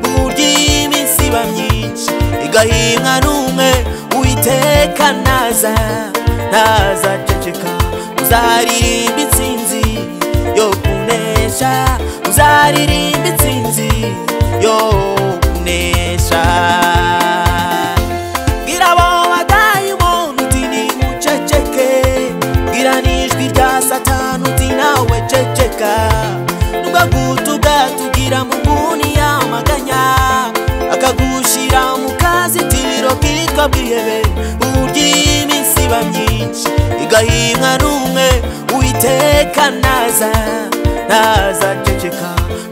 burya iminsi iba myinshi igahimwa n'umwe Uwiteka ntazaceceka uzaririmba intsinzi yo kunesha uzaririmba intsinzi yo kunesha bwira abo badayimoni uti nimuceceke bwira n'ijwi rya Satani uti nawe ceceka nubwo tugira mu nguni y'amaganya akagushira mu kazitiro k'ikabwihebe burya iminsi iba myinshi igahimwa n'umwe Uwiteka ntazaceceka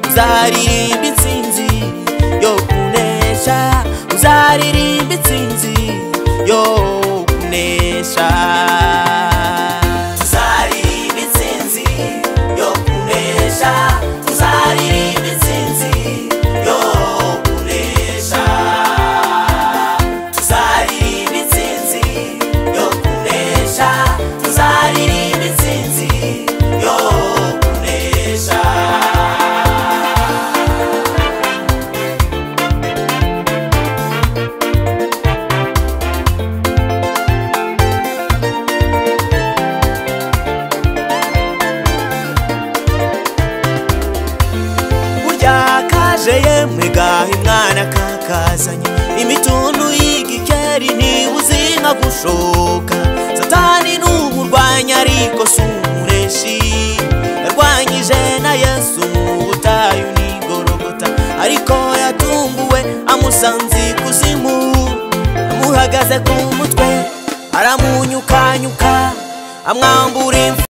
uzaririmba intsinzi yo kunesha uzaririmba intsinzi yo kunesha tuzaririmba intsinzi yo kunesha tuzaririmba intsinzi yo kunesha tuzaririmba intsinzi yo kunesha tuzaririmba intsinzi yo kunesha kaje yemwe gahe mwana kakazanye imitundu y'igikeri ntibuzinga gushoka Satani n'umurwanya ariko sumureshi yarwanyije na Yesu mu butayu n'Igorogota ariko yatunguwe amusanze ikuzimu amuhagaze ku mutwe aramunyukanyuka amwambura